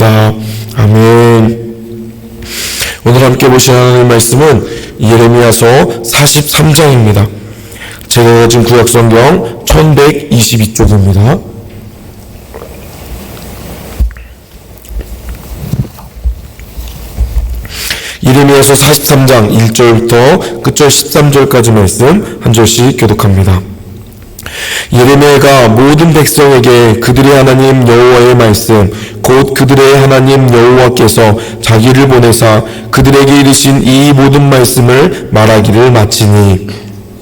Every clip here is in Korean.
기도드립니다. 아멘. 오늘 함께 보실 하나님의 말씀은 예레미야서 43장입니다. 제가 가진 구약성경 1122쪽입니다. 예레미야서 43장 1절부터 끝절 13절까지 말씀 한 절씩 교독합니다. 예레미야가 모든 백성에게 그들의 하나님 여호와의 말씀 곧 그들의 하나님 여호와께서 자기를 보내사 그들에게 이르신 이 모든 말씀을 말하기를 마치니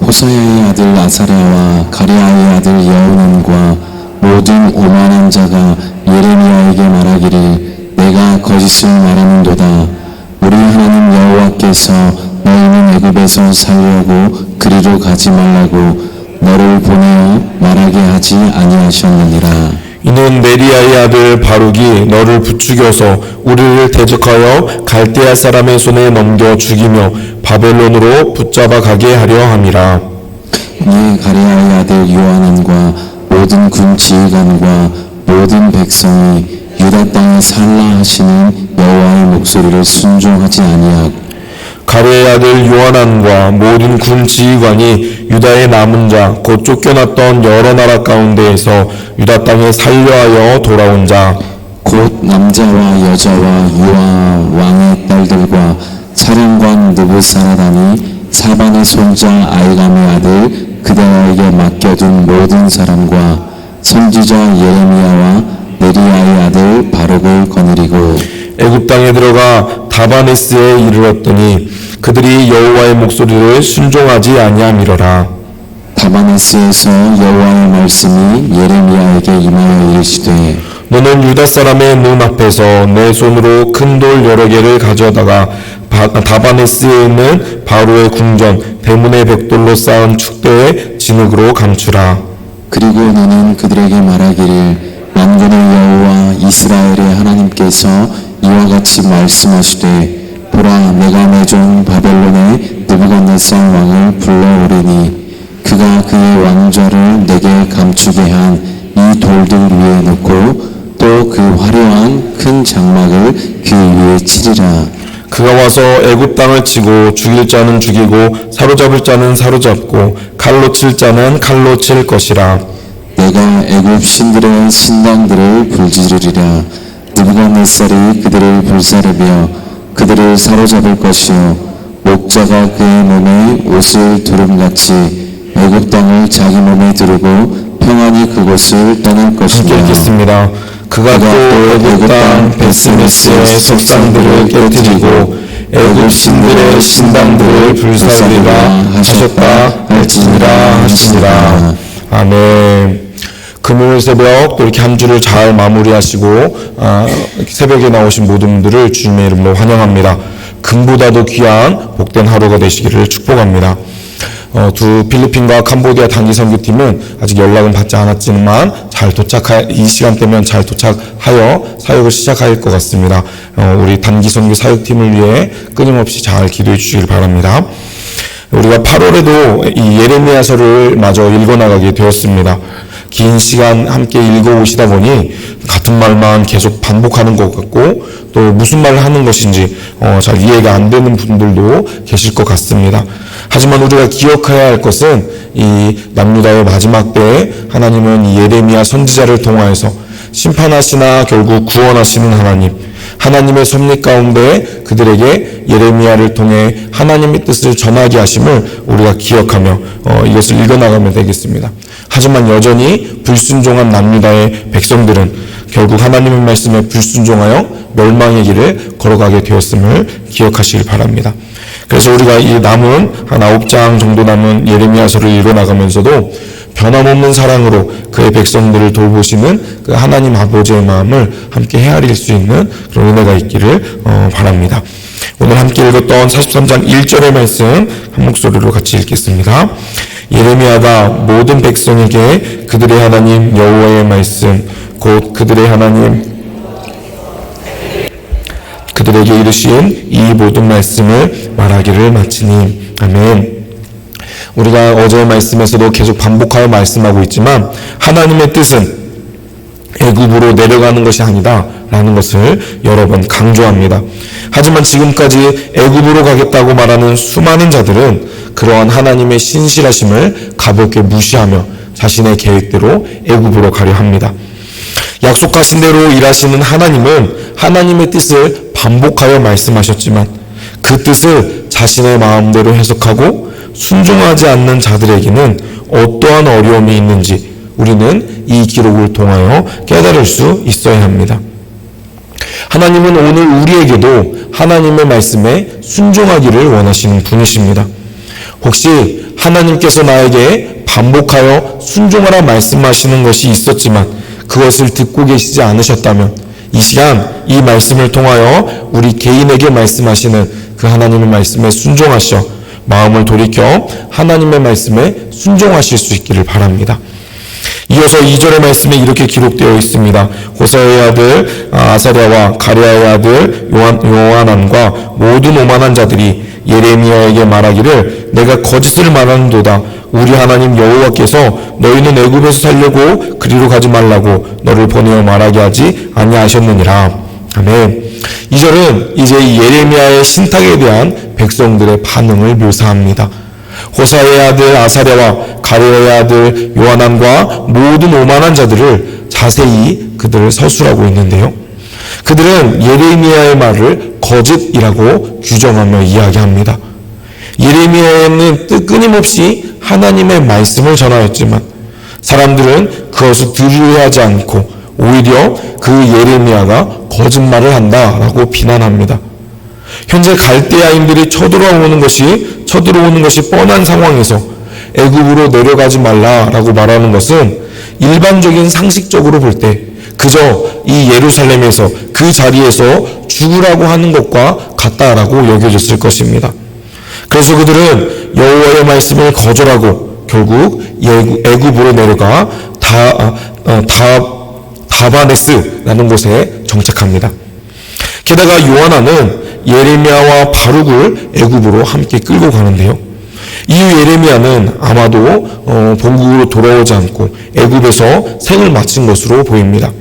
호사야의 아들 아사랴와 가랴의 아들 여호난과 모든 오만한 자가 예레미야에게 말하기를 내가 거짓을 말하는도다. 우리 하나님 여호와께서 너희는 애굽에서 살려고 그리로 가지 말라고 너를 보내어 말하게 하지 아니하셨느니라. 이는 네리야의 아들 바룩이 너를 부추겨서 우리를 대적하여 갈대아 사람의 손에 넘겨 죽이며 바벨론으로 붙잡아 가게 하려 함이라. 이에 가랴의 아들 요하난과 모든 군 지휘관과 모든 백성이 유다 땅에 살라 하시는 여호와의 목소리를 순종하지 아니하고 가랴의 아들 요하난과 모든 군 지휘관이 유다의 남은 자 곧 쫓겨났던 여러 나라 가운데에서 유다 땅에 살려하여 돌아온 자 곧 남자와 여자와 유아 왕의 딸들과 사령관 느부사라단이 사반의 손자 아이감의 아들 그다야에게 맡겨둔 모든 사람과 선지자 예레미야와 네리야의 아들 바룩을 거느리고 애굽 땅에 들어가 다바네스에 이르렀더니 그들이 여호와의 목소리를 순종하지 아니함이러라. 다바네스에서 여호와의 말씀이 예레미야에게 임하여 이르시되 너는 유다 사람의 문 앞에서 내 손으로 큰 돌 여러 개를 가져다가 다바네스에 있는 바로의 궁전 대문의 벽돌로 쌓은 축대의 진흙으로 감추라. 그리고 너는 그들에게 말하기를 만군의 여호와 이스라엘의 하나님께서 이와 같이 말씀하시되 보라 내가 내 종 바벨론의 느부갓네살 왕을 불러오리니 그가 그의 왕좌를 내게 감추게 한 이 돌들 위에 놓고 또 그 화려한 큰 장막을 그 위에 치리라. 그가 와서 애굽 땅을 치고 죽일 자는 죽이고 사로잡을 자는 사로잡고 칼로 칠 자는 칼로 칠 것이라. 내가 애굽 신들의 신당들을 불지르리라. 느부갓네살이 그들을 불사르며 그들을 사로잡을 것이요 목자가 그의 몸에 옷을 두름같이 애굽 땅을 자기 몸에 두르고 평안히 그곳을 떠날 함께 것이며 읽겠습니다. 그가 또 애굽 땅 베스메스의 석상들을 깨뜨리고 애굽 신들의 신당들을 불사르리라 하셨다 할지니라 하시니라. 아멘. 금요일 새벽 또 이렇게 한 주를 잘 마무리하시고 새벽에 나오신 모든 분들을 주님의 이름으로 환영합니다. 금보다도 귀한 복된 하루가 되시기를 축복합니다. 두 필리핀과 캄보디아 단기 선교팀은 아직 연락은 받지 않았지만 이 시간대면 잘 도착하여 사역을 시작할 것 같습니다. 우리 단기 선교 사역팀을 위해 끊임없이 잘 기도해 주시길 바랍니다. 우리가 8월에도 이 예레미야서를 마저 읽어나가게 되었습니다. 긴 시간 함께 읽어오시다 보니 같은 말만 계속 반복하는 것 같고 또 무슨 말을 하는 것인지 잘 이해가 안 되는 분들도 계실 것 같습니다. 하지만 우리가 기억해야 할 것은 이 남유다의 마지막 때에 하나님은 이 예레미야 선지자를 통하여서 심판하시나 결국 구원하시는 하나님의 섭리 가운데 그들에게 예레미야를 통해 하나님의 뜻을 전하게 하심을 우리가 기억하며 이것을 읽어나가면 되겠습니다. 하지만 여전히 불순종한 남유다의 백성들은 결국 하나님의 말씀에 불순종하여 멸망의 길을 걸어가게 되었음을 기억하시길 바랍니다. 그래서 우리가 이 남은 한 9장 정도 남은 예레미야서를 읽어나가면서도 변함없는 사랑으로 그의 백성들을 돌보시는 그 하나님 아버지의 마음을 함께 헤아릴 수 있는 그런 은혜가 있기를 바랍니다. 오늘 함께 읽었던 43장 1절의 말씀 한 목소리로 같이 읽겠습니다. 예레미야가 모든 백성에게 그들의 하나님 여호와의 말씀 곧 그들의 하나님 그들에게 이르신 이 모든 말씀을 말하기를 마치니. 아멘. 우리가 어제의 말씀에서도 계속 반복하여 말씀하고 있지만 하나님의 뜻은 애굽으로 내려가는 것이 아니다라는 것을 여러 번 강조합니다. 하지만 지금까지 애굽으로 가겠다고 말하는 수많은 자들은 그러한 하나님의 신실하심을 가볍게 무시하며 자신의 계획대로 애굽으로 가려 합니다. 약속하신 대로 일하시는 하나님은 하나님의 뜻을 반복하여 말씀하셨지만 그 뜻을 자신의 마음대로 해석하고 순종하지 않는 자들에게는 어떠한 어려움이 있는지 우리는 이 기록을 통하여 깨달을 수 있어야 합니다. 하나님은 오늘 우리에게도 하나님의 말씀에 순종하기를 원하시는 분이십니다. 혹시 하나님께서 나에게 반복하여 순종하라 말씀하시는 것이 있었지만 그것을 듣고 계시지 않으셨다면 이 시간 이 말씀을 통하여 우리 개인에게 말씀하시는 그 하나님의 말씀에 순종하셔 마음을 돌이켜 하나님의 말씀에 순종하실 수 있기를 바랍니다. 이어서 2절의 말씀에 이렇게 기록되어 있습니다. 호사의 아들 아사랴와 가랴의 아들 요하난과 모든 오만한 자들이 예레미야에게 말하기를 내가 거짓을 말하는도다. 우리 하나님 여호와께서 너희는 애굽에서 살려고 그리로 가지 말라고 너를 보내어 말하게 하지 아니하셨느니라. 아멘. 2절은 이제 예레미야의 신탁에 대한 백성들의 반응을 묘사합니다. 호사의 아들 아사랴와 가랴의 아들 요하난과 모든 오만한 자들을 자세히 그들을 서술하고 있는데요. 그들은 예레미야의 말을 거짓이라고 규정하며 이야기합니다. 예레미야는 끊임없이 하나님의 말씀을 전하였지만 사람들은 그것을 들으려하지 않고 오히려 그 예레미야가 거짓말을 한다라고 비난합니다. 현재 갈대아인들이 쳐들어오는 것이 뻔한 상황에서 애굽으로 내려가지 말라라고 말하는 것은 일반적인 상식적으로 볼 때 그저 이 예루살렘에서 그 자리에서 죽으라고 하는 것과 같다라고 여겨졌을 것입니다. 그래서 그들은 여호와의 말씀을 거절하고 결국 애굽으로 내려가 다바네스라는 곳에 정착합니다. 게다가 요하나는 예레미야와 바룩을 애굽으로 함께 끌고 가는데요. 이후 예레미야는 아마도 본국으로 돌아오지 않고 애굽에서 생을 마친 것으로 보입니다.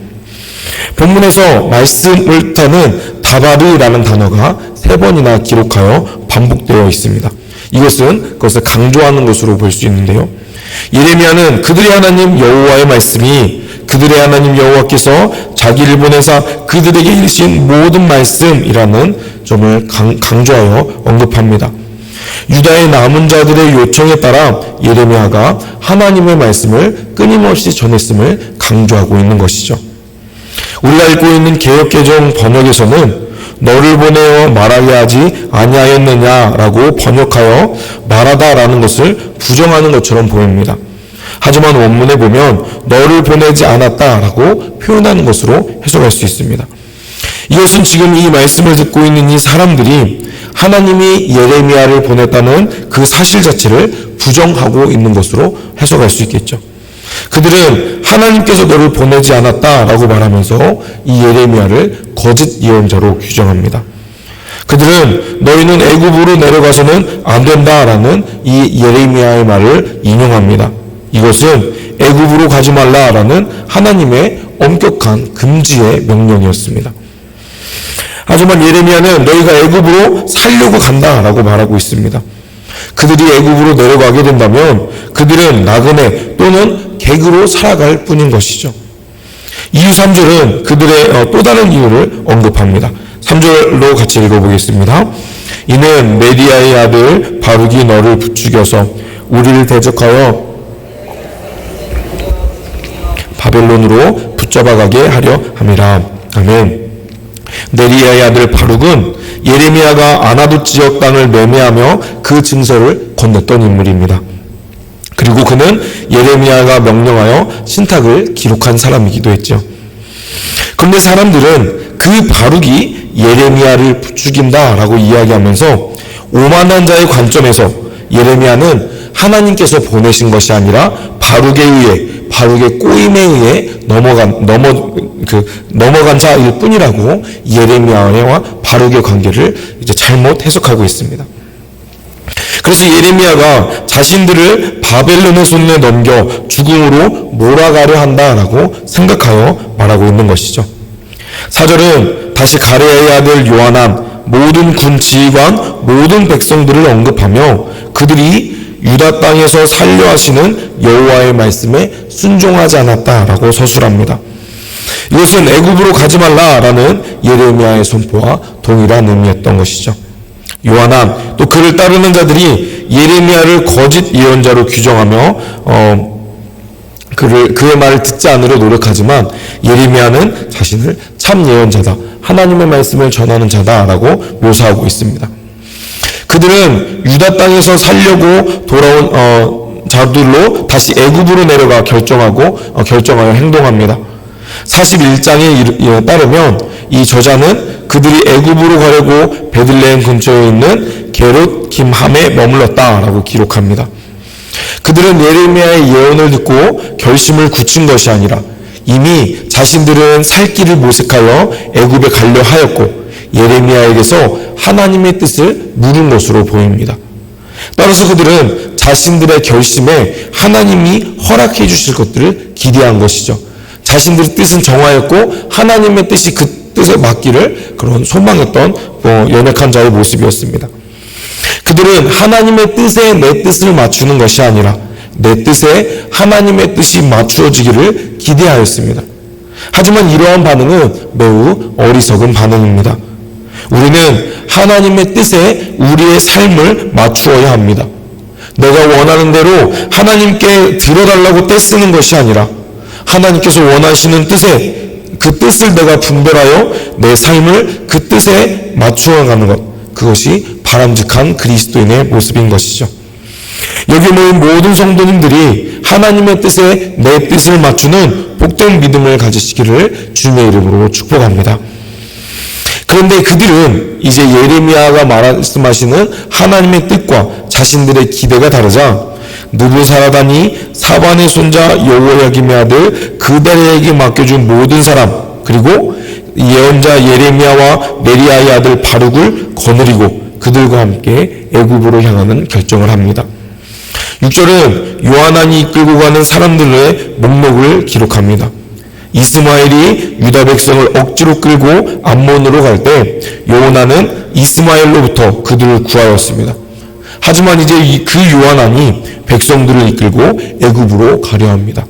본문에서 말씀을 타는 다바르라는 단어가 3번이나 기록하여 반복되어 있습니다. 이것은 그것을 강조하는 것으로 볼 수 있는데요. 예레미야는 그들의 하나님 여호와의 말씀이 그들의 하나님 여호와께서 자기를 보내사 그들에게 이르신 모든 말씀이라는 점을 강조하여 언급합니다. 유다의 남은 자들의 요청에 따라 예레미야가 하나님의 말씀을 끊임없이 전했음을 강조하고 있는 것이죠. 우리가 읽고 있는 개역개정 번역에서는 너를 보내어 말하게 하지 아니하였느냐라고 번역하여 말하다라는 것을 부정하는 것처럼 보입니다. 하지만 원문에 보면 너를 보내지 않았다라고 표현하는 것으로 해석할 수 있습니다. 이것은 지금 이 말씀을 듣고 있는 이 사람들이 하나님이 예레미야를 보냈다는 그 사실 자체를 부정하고 있는 것으로 해석할 수 있겠죠. 그들은 하나님께서 너를 보내지 않았다라고 말하면서 이 예레미야를 거짓 예언자로 규정합니다. 그들은 너희는 애굽으로 내려가서는 안 된다라는 이 예레미야의 말을 인용합니다. 이것은 애굽으로 가지 말라라는 하나님의 엄격한 금지의 명령이었습니다. 하지만 예레미야는 너희가 애굽으로 살려고 간다라고 말하고 있습니다. 그들이 애굽으로 내려가게 된다면 그들은 나그네 또는 객으로 살아갈 뿐인 것이죠. 이유 3절은 그들의 또 다른 이유를 언급합니다. 3절로 같이 읽어보겠습니다. 이는 메리아의 아들 바룩이 너를 부추겨서 우리를 대적하여 바벨론으로 붙잡아가게 하려 함이라. 아멘. 네리야의 아들 바룩은 예레미야가 아나돗 지역 땅을 매매하며 그 증서를 건넸던 인물입니다. 그리고 그는 예레미야가 명령하여 신탁을 기록한 사람이기도 했죠. 그런데 사람들은 그 바룩이 예레미야를 부추긴다라고 이야기하면서 오만한 자의 관점에서 예레미야는 하나님께서 보내신 것이 아니라 바룩의 꼬임에 의해 넘어간 자일 뿐이라고 예레미야와 바룩의 관계를 이제 잘못 해석하고 있습니다. 그래서 예레미야가 자신들을 바벨론의 손에 넘겨 죽음으로 몰아가려 한다라고 생각하여 말하고 있는 것이죠. 4절은 다시 가레야의 아들 요하난, 모든 군 지휘관, 모든 백성들을 언급하며 그들이 유다 땅에서 살려 하시는 여호와의 말씀에 순종하지 않았다라고 서술합니다. 이것은 애굽으로 가지 말라라는 예레미야의 선포와 동일한 의미였던 것이죠. 요하난 또 그를 따르는 자들이 예레미야를 거짓 예언자로 규정하며 그의 말을 듣지 않으려 노력하지만 예레미야는 자신을 참 예언자다, 하나님의 말씀을 전하는 자다라고 묘사하고 있습니다. 그들은 유다 땅에서 살려고 돌아온 자들로 다시 애굽으로 내려가 결정하여 행동합니다. 41장에 따르면 이 저자는 그들이 애굽으로 가려고 베들레헴 근처에 있는 게롯 김함에 머물렀다라고 기록합니다. 그들은 예레미야의 예언을 듣고 결심을 굳힌 것이 아니라 이미 자신들은 살 길을 모색하여 애굽에 가려 하였고 예레미야에게서 하나님의 뜻을 물은 것으로 보입니다. 따라서 그들은 자신들의 결심에 하나님이 허락해 주실 것들을 기대한 것이죠. 자신들의 뜻은 정하였고 하나님의 뜻이 그 뜻에 맞기를 그런 소망했던 연약한 자의 모습이었습니다. 그들은 하나님의 뜻에 내 뜻을 맞추는 것이 아니라 내 뜻에 하나님의 뜻이 맞추어지기를 기대하였습니다. 하지만 이러한 반응은 매우 어리석은 반응입니다. 우리는 하나님의 뜻에 우리의 삶을 맞추어야 합니다. 내가 원하는 대로 하나님께 들어달라고 떼쓰는 것이 아니라 하나님께서 원하시는 뜻에 그 뜻을 내가 분별하여 내 삶을 그 뜻에 맞추어가는 것, 그것이 바람직한 그리스도인의 모습인 것이죠. 여기 모인 모든 성도님들이 하나님의 뜻에 내 뜻을 맞추는 복된 믿음을 가지시기를 주님의 이름으로 축복합니다. 그런데 그들은 이제 예레미야가 말씀하시는 하나님의 뜻과 자신들의 기대가 다르자 느부사라단이 사반의 손자 여호야김의 아들 그다리에게 맡겨준 모든 사람, 그리고 예언자 예레미야와 네리야의 아들 바룩을 거느리고 그들과 함께 애굽으로 향하는 결정을 합니다. 6절은 요하난이 이끌고 가는 사람들의 목록을 기록합니다. 이스마엘이 유다 백성을 억지로 끌고 암몬으로 갈 때 요하난은 이스마엘로부터 그들을 구하였습니다. 하지만 이제 그 요하난이 백성들을 이끌고 애굽으로 가려 합니다.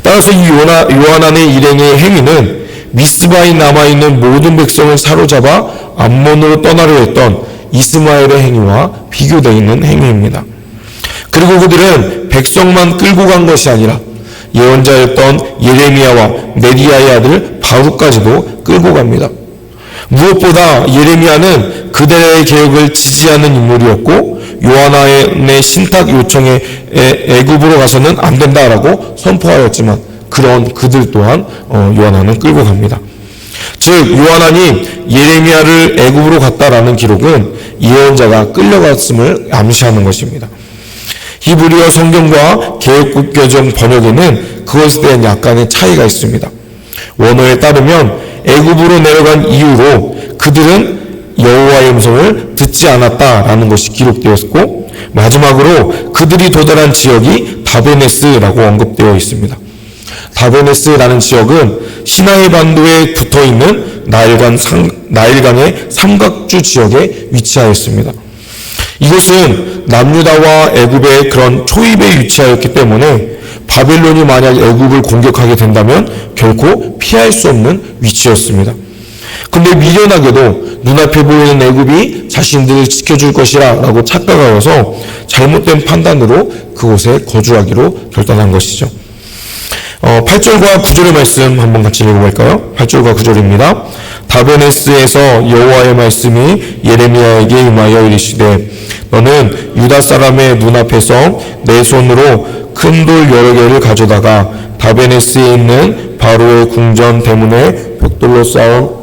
따라서 이 요하난의 일행의 행위는 미스바에 남아있는 모든 백성을 사로잡아 암몬으로 떠나려 했던 이스마엘의 행위와 비교되어 있는 행위입니다. 그리고 그들은 백성만 끌고 간 것이 아니라 예언자였던 예레미야와 네리야의 아들 바룩까지도 끌고 갑니다. 무엇보다 예레미야는 그들의 계획을 지지하는 인물이었고 요하난의 신탁 요청에 애굽으로 가서는 안 된다라고 선포하였지만 그런 그들 또한 요하난은 끌고 갑니다. 즉 요하난이 예레미야를 애굽으로 갔다라는 기록은 예언자가 끌려갔음을 암시하는 것입니다. 히브리어 성경과 개역개정 번역에는 그것에 대한 약간의 차이가 있습니다. 원어에 따르면 애굽으로 내려간 이후로 그들은 여호와의 음성을 듣지 않았다라는 것이 기록되었고 마지막으로 그들이 도달한 지역이 다베네스라고 언급되어 있습니다. 다베네스라는 지역은 시나이 반도에 붙어있는 나일강의 삼각주 지역에 위치하였습니다. 이곳은 남유다와 애굽의 그런 초입에 위치하였기 때문에 바벨론이 만약 애굽을 공격하게 된다면 결코 피할 수 없는 위치였습니다. 근데 미련하게도 눈앞에 보이는 애굽이 자신들을 지켜줄 것이라 라고 착각하여서 잘못된 판단으로 그곳에 거주하기로 결단한 것이죠. 8절과 9절의 말씀 한번 같이 읽어볼까요? 8절과 9절입니다. 다베네스에서 여호와의 말씀이 예레미야에게 임하여 이르시되 너는 유다 사람의 눈앞에서 내 손으로 큰 돌 여러 개를 가져다가 다베네스에 있는 바로의 궁전 대문에 벽돌로 쌓은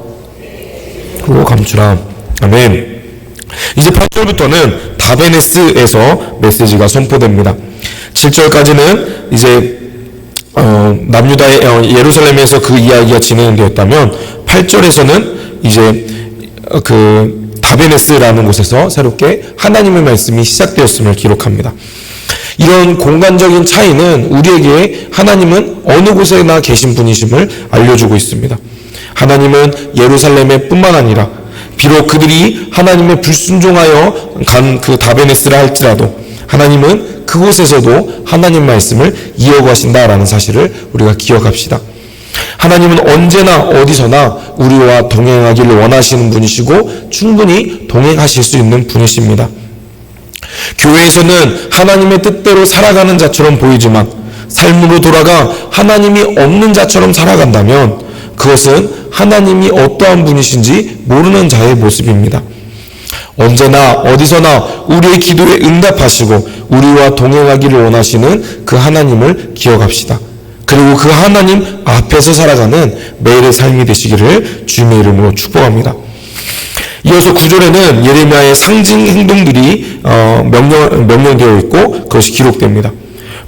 로 감추라. 아멘. 이제 8절부터는 다베네스에서 메시지가 선포됩니다. 7절까지는 이제 남유다의 예루살렘에서 그 이야기가 진행되었다면 8절에서는 이제 그 다베네스라는 곳에서 새롭게 하나님의 말씀이 시작되었음을 기록합니다. 이런 공간적인 차이는 우리에게 하나님은 어느 곳에나 계신 분이심을 알려주고 있습니다. 하나님은 예루살렘에 뿐만 아니라 비록 그들이 하나님의 불순종하여 간 그 다베네스라 할지라도 하나님은 그곳에서도 하나님 말씀을 이어가신다라는 사실을 우리가 기억합시다. 하나님은 언제나 어디서나 우리와 동행하기를 원하시는 분이시고 충분히 동행하실 수 있는 분이십니다. 교회에서는 하나님의 뜻대로 살아가는 자처럼 보이지만 삶으로 돌아가 하나님이 없는 자처럼 살아간다면 그것은 하나님이 어떠한 분이신지 모르는 자의 모습입니다. 언제나 어디서나 우리의 기도에 응답하시고 우리와 동행하기를 원하시는 그 하나님을 기억합시다. 그리고 그 하나님 앞에서 살아가는 매일의 삶이 되시기를 주님의 이름으로 축복합니다. 이어서 9절에는 예레미야의 상징 행동들이 명령되어 있고 그것이 기록됩니다.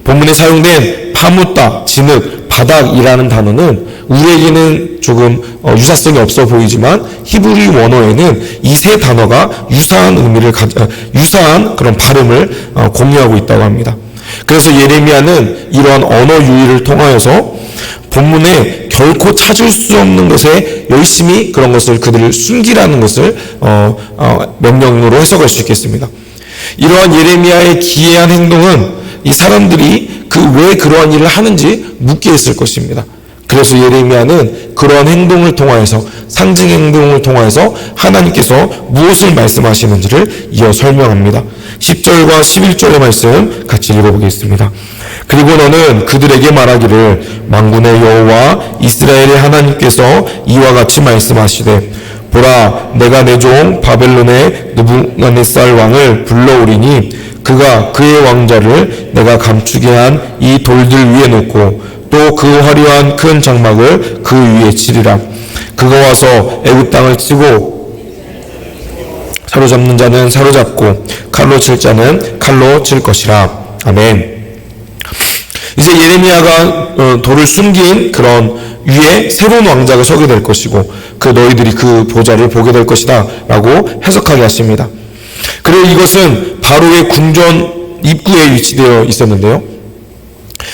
본문에 사용된 파묻다, 진흙, 바닥이라는 단어는 우리에게는 조금 유사성이 없어 보이지만 히브리 원어에는 이 세 단어가 유사한 그런 발음을 공유하고 있다고 합니다. 그래서 예레미야는 이러한 언어 유희를 통하여서 본문에 결코 찾을 수 없는 것에 열심히 그런 것을 그들을 숨기라는 것을 명령으로 해석할 수 있겠습니다. 이러한 예레미야의 기이한 행동은 이 사람들이 왜 그러한 일을 하는지 묻게 했을 것입니다. 그래서 예레미야는 그러한 행동을 통하여서 상징 행동을 통하여서 하나님께서 무엇을 말씀하시는지를 이어 설명합니다. 10절과 11절의 말씀 같이 읽어보겠습니다. 그리고 너는 그들에게 말하기를 만군의 여호와 이스라엘의 하나님께서 이와 같이 말씀하시되 보라 내가 내 종 바벨론의 느부갓네살 왕을 불러오리니 그가 그의 왕자를 내가 감추게 한 이 돌들 위에 놓고 또 그 화려한 큰 장막을 그 위에 치리라. 그가 와서 애굽 땅을 치고 사로잡는 자는 사로잡고 칼로 칠 자는 칼로 칠 것이라. 아멘. 이제 예레미야가 돌을 숨긴 그런 위에 새로운 왕자가 서게 될 것이고 너희들이 그 보좌를 보게 될 것이다 라고 해석하게 하십니다. 그리고 이것은 바로의 궁전 입구에 위치되어 있었는데요.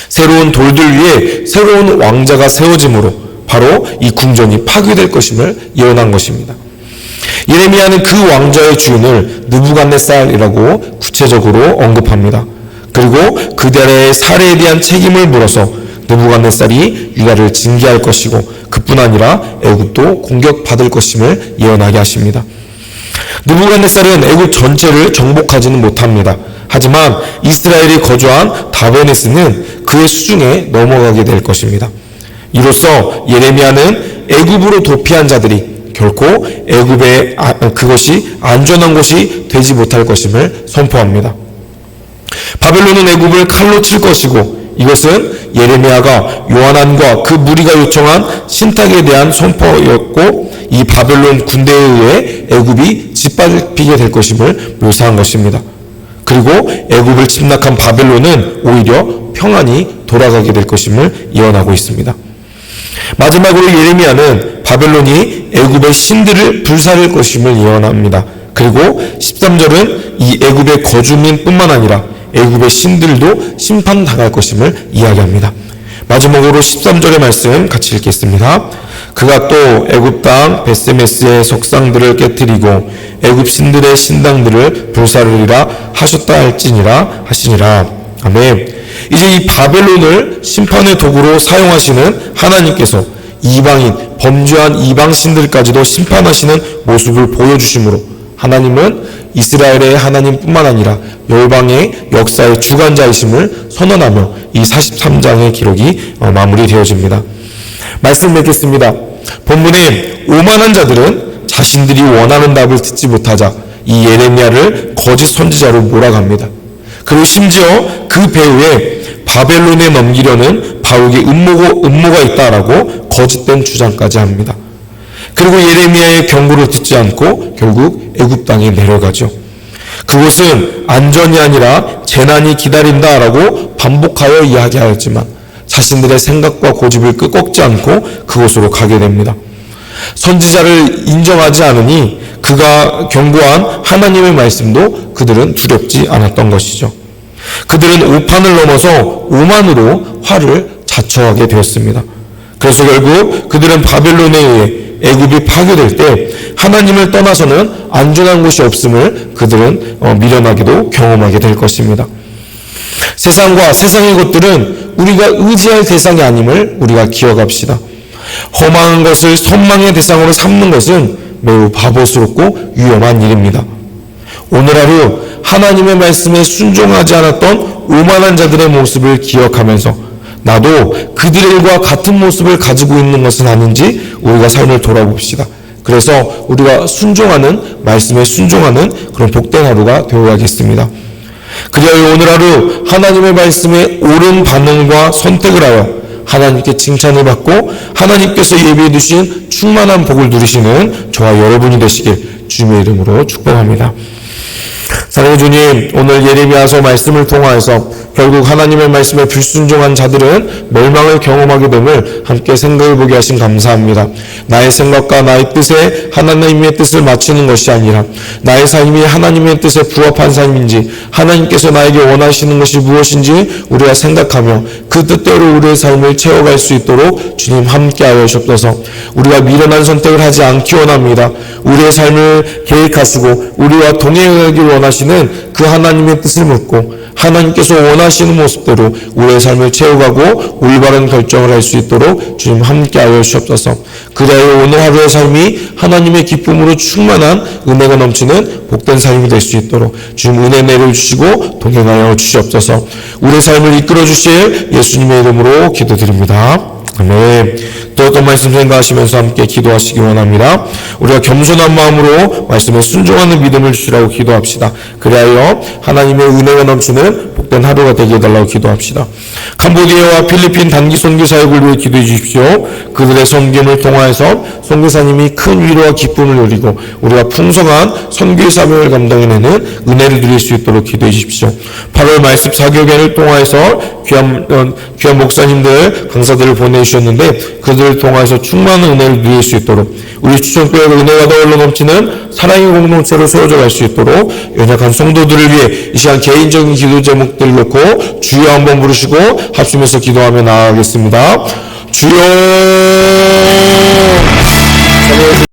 새로운 돌들 위에 새로운 왕자가 세워짐으로 바로 이 궁전이 파괴될 것임을 예언한 것입니다. 예레미야는 그 왕자의 주인을 느부갓네살이라고 구체적으로 언급합니다. 그리고 그들의 살해에 대한 책임을 물어서 느부갓네살이 유다를 징계할 것이고 그뿐 아니라 애굽도 공격받을 것임을 예언하게 하십니다. 느부갓네살은 애굽 전체를 정복하지는 못합니다. 하지만 이스라엘이 거주한 다베네스는 그의 수중에 넘어가게 될 것입니다. 이로써 예레미야는 애굽으로 도피한 자들이 결코 애굽의 그것이 안전한 곳이 되지 못할 것임을 선포합니다. 바벨론은 애굽을 칼로 칠 것이고 이것은 예레미야가 요한안과 그 무리가 요청한 신탁에 대한 선포였고 이 바벨론 군대에 의해 애굽이 짓밟히게 될 것임을 묘사한 것입니다. 그리고 애굽을 침략한 바벨론은 오히려 평안히 돌아가게 될 것임을 예언하고 있습니다. 마지막으로 예레미야는 바벨론이 애굽의 신들을 불사를 것임을 예언합니다. 그리고 13절은 이 애굽의 거주민뿐만 아니라 애굽의 신들도 심판당할 것임을 이야기합니다. 마지막으로 13절의 말씀 같이 읽겠습니다. 그가 또 애굽 땅 베세메스의 석상들을 깨뜨리고 애굽 신들의 신당들을 불사르리라 하셨다 할지니라 하시니라. 아멘. 이제 이 바벨론을 심판의 도구로 사용하시는 하나님께서 이방인, 범죄한 이방 신들까지도 심판하시는 모습을 보여주심으로 하나님은 이스라엘의 하나님뿐만 아니라 열방의 역사의 주관자이심을 선언하며 이 43장의 기록이 마무리되어집니다. 말씀 맺겠습니다. 본문에 오만한 자들은 자신들이 원하는 답을 듣지 못하자 이 예레미야를 거짓 선지자로 몰아갑니다. 그리고 심지어 그 배후에 바벨론에 넘기려는 바룩의 음모가 있다라고 거짓된 주장까지 합니다. 그리고 예레미야의 경고를 듣지 않고 결국 애굽 땅에 내려가죠. 그곳은 안전이 아니라 재난이 기다린다라고 반복하여 이야기하였지만 자신들의 생각과 고집을 꺾지 않고 그곳으로 가게 됩니다. 선지자를 인정하지 않으니 그가 경고한 하나님의 말씀도 그들은 두렵지 않았던 것이죠. 그들은 5판을 넘어서 5만으로 화를 자초하게 되었습니다. 그래서 결국 그들은 바벨론에 의해 애굽이 파괴될 때 하나님을 떠나서는 안전한 곳이 없음을 그들은 미련하게도 경험하게 될 것입니다. 세상과 세상의 것들은 우리가 의지할 대상이 아님을 우리가 기억합시다. 험한 것을 선망의 대상으로 삼는 것은 매우 바보스럽고 위험한 일입니다. 오늘 하루 하나님의 말씀에 순종하지 않았던 오만한 자들의 모습을 기억하면서 나도 그들과 같은 모습을 가지고 있는 것은 아닌지 우리가 삶을 돌아봅시다. 그래서 우리가 순종하는, 말씀에 순종하는 그런 복된 하루가 되어야겠습니다. 그리하여 오늘 하루 하나님의 말씀에 옳은 반응과 선택을 하여 하나님께 칭찬을 받고 하나님께서 예비해 두신 충만한 복을 누리시는 저와 여러분이 되시길 주님의 이름으로 축복합니다. 사랑의 주님, 오늘 예레미야서 말씀을 통하여서 결국 하나님의 말씀에 불순종한 자들은 멸망을 경험하게 됨을 함께 생각해보게 하신 감사합니다. 나의 생각과 나의 뜻에 하나님의 뜻을 맞추는 것이 아니라 나의 삶이 하나님의 뜻에 부합한 삶인지 하나님께서 나에게 원하시는 것이 무엇인지 우리가 생각하며 그 뜻대로 우리의 삶을 채워갈 수 있도록 주님 함께하여 주옵소서. 우리가 미련한 선택을 하지 않기 원합니다. 우리의 삶을 계획하시고 우리와 동행하기 원하시는 그 하나님의 뜻을 묻고 하나님께서 원하시는 모습대로 우리의 삶을 채워가고 올바른 결정을 할 수 있도록 주님 함께하여 주옵소서. 그리하여 오늘 하루의 삶이 하나님의 기쁨으로 충만한 은혜가 넘치는 복된 삶이 될 수 있도록 주님 은혜 내려주시고 동행하여 주시옵소서. 우리의 삶을 이끌어 주실 예수님의 이름으로 기도드립니다. 아멘. 또 어떤 말씀 생각하시면서 함께 기도하시기 원합니다. 우리가 겸손한 마음으로 말씀에 순종하는 믿음을 주시라고 기도합시다. 그리하여 하나님의 은혜가 넘치는 복된 하루가 되게 해달라고 기도합시다. 캄보디아와 필리핀 단기 선교 사역을 위해 기도해 주십시오. 그들의 섬김을 통하여서 선교사님이 큰 위로와 기쁨을 누리고 우리가 풍성한 선교의 사명을 감당해내는 은혜를 누릴 수 있도록 기도해 주십시오. 8월 말씀 사교회를 통하여서 귀한 목사님들, 강사들을 보내주셨는데 그들을 통해서 충만한 은혜를 누릴 수 있도록 우리 추천교회가 은혜가 더울로 넘치는 사랑의 공동체로 세워져 갈 수 있도록 연약한 성도들을 위해 이 시간 개인적인 기도 제목들을 놓고 주여 한번 부르시고 합심해서 기도하며 나아가겠습니다. 주여.